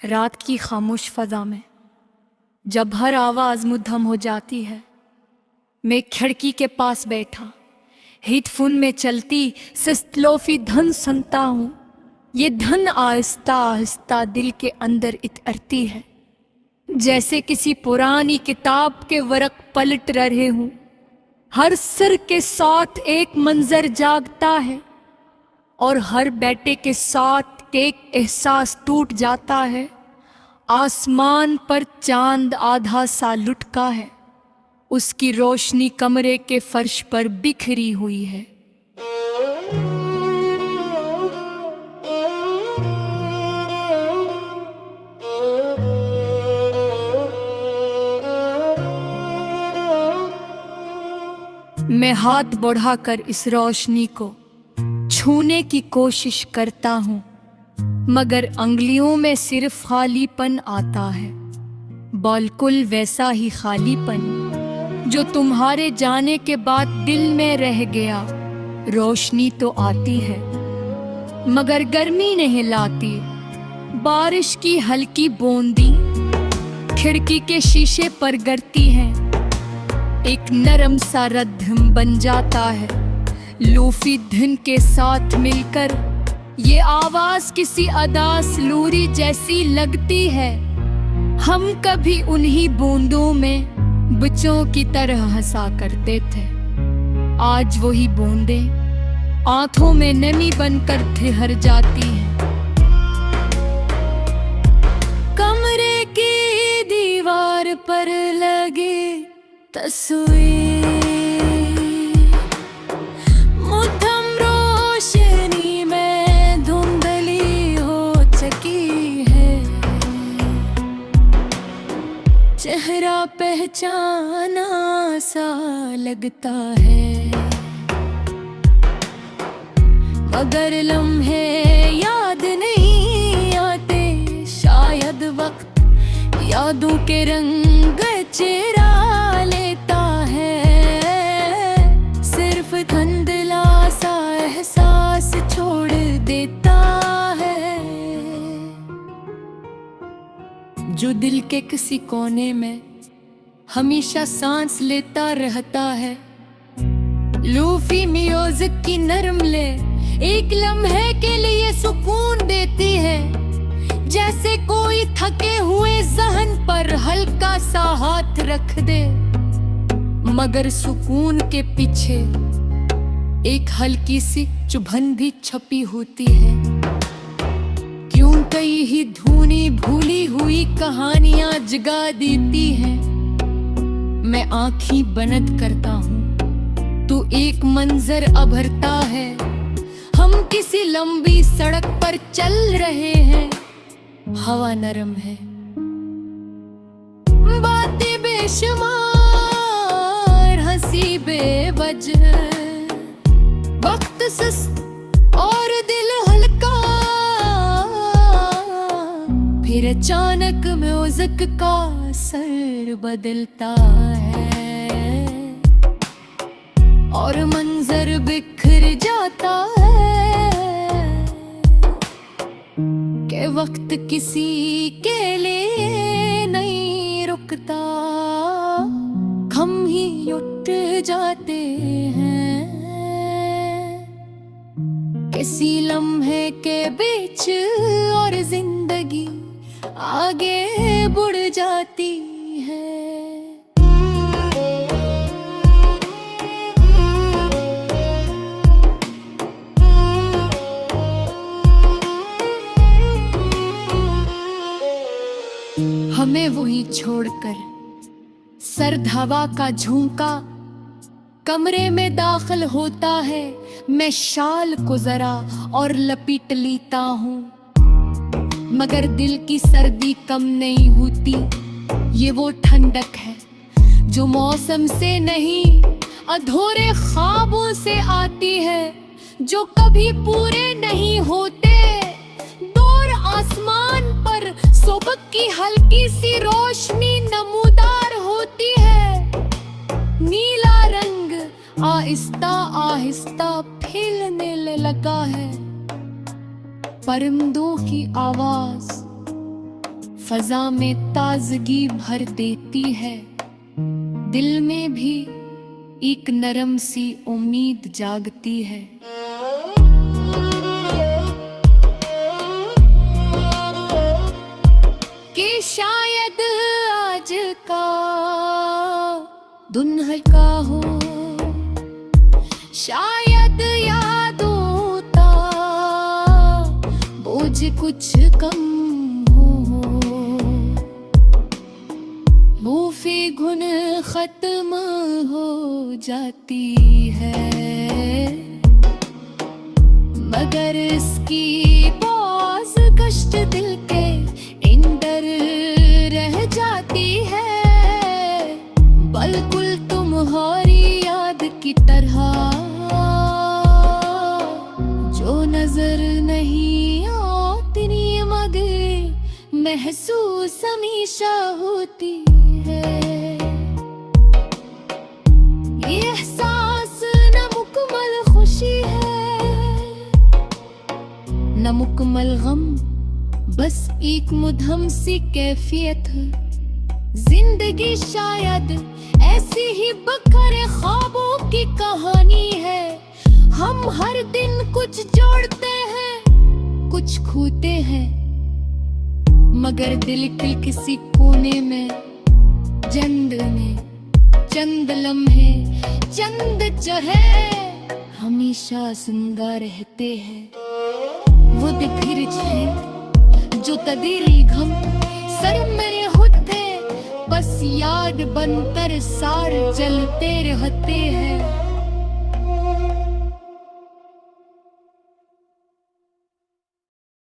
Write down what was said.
रात की खामोश फजा में जब हर आवाज़ मुद्दम हो जाती है, मैं खिड़की के पास बैठा हेडफोन में चलती सिस्तलोफी धन सुनता हूँ। ये धन आहिस्ता आहिस्ता दिल के अंदर इतरती है, जैसे किसी पुरानी किताब के वरक पलट रहे हूँ। हर सिर के साथ एक मंजर जागता है और हर बेटे के साथ एक एहसास टूट जाता है। आसमान पर चांद आधा सा लुटका है, उसकी रोशनी कमरे के फर्श पर बिखरी हुई है। मैं हाथ बढ़ाकर इस रोशनी को छूने की कोशिश करता हूँ, मगर अंगुलियों में सिर्फ खालीपन आता है। बिल्कुल वैसा ही खालीपन जो तुम्हारे जाने के बाद दिल में रह गया। रोशनी तो आती है मगर गर्मी नहीं लाती। बारिश की हल्की बूंदी खिड़की के शीशे पर गिरती हैं, एक नरम सा रद्म बन जाता है। लूफी धुन के साथ मिलकर ये आवाज किसी अदास लूरी जैसी लगती है। हम कभी उन्हीं बूंदों में बच्चों की तरह हंसा करते थे। आज वही बूंदें आंखों में नमी बनकर ठहर जाती हैं। कमरे की दीवार पर लगे तस्वीर मुद्दम रोशनी में धुंधली हो चुकी है। चेहरा पहचाना सा लगता है, मगर लम्हे याद नहीं आते। शायद वक्त यादों के रंग चेरा लेता है, सिर्फ धुंधला सा एहसास छोड़ देता है, जो दिल के किसी कोने में हमेशा सांस लेता रहता है। लूफी म्यूजिक की नरम ले एक लम्हे के लिए सुकून देती है, जैसे कोई थके हुए जहन पर हल्का सा हाथ रख दे। मगर सुकून के पीछे एक हल्की सी चुभन भी छपी होती है। क्यों कई ही धुनी भूली हुई कहानियां जगा देती हैं। मैं आंखें बंद करता हूँ तो एक मंजर उभरता है। हम किसी लंबी सड़क पर चल रहे हैं, हवा नरम है, बातें बेशुमार, हंसी बेवजह, वक्त सुस्त और दिल हल्का। फिर अचानक म्यूजिक का असर बदलता है और मंजर बिखर जाता है कि वक्त किसी के लिए नहीं रुकता। हम ही उठ जाते हैं किसी लम्हे के बीच और जिंदगी आगे बढ़ जाती है। हमें वही छोड़कर सर्द हवा का झोंका कमरे में दाखिल होता है। मैं शाल को जरा और लपेट लेता हूँ, मगर दिल की सर्दी कम नहीं होती। ये वो ठंडक है जो मौसम से नहीं अधूरे ख्वाबों से आती है, जो कभी पूरे नहीं होते। दूर आसमान पर सुबह की हल्की सी रोशनी नमूदार होती है। नीला रंग आहिस्ता आहिस्ता फैलने लगा है। परिंदों की आवाज फजा में ताजगी भर देती है, दिल में भी एक नरम सी उम्मीद जागती है। कि शायद आज का दिन हल्का हो, शायद यादों का बोझ कुछ कम हो, मूफी घुन खत्म हो जाती है, मगर इसकी पौज कष्ट दिल के इंदर रह जाती है। बिल्कुल तुम्हारी याद की तरह जो नजर नहीं आती, मगर महसूस हमेशा होती है। ये एहसास न मुकम्मल खुशी है, न मुकम्मल गम, बस एक मुद्हम सी कैफियत है। जिंदगी शायद ऐसी ही बखरे ख्वाबों की कहानी है। हम हर दिन कुछ जोड़ते हैं, कुछ खोते हैं, मगर दिल के किसी कोने में चंद लम्हे, चंद चेहरे हमेशा जिंदा रहते हैं। वो दिखिर है जो तदीरी घम सर मेरे होते, बस याद बनकर सार जलते रहते हैं।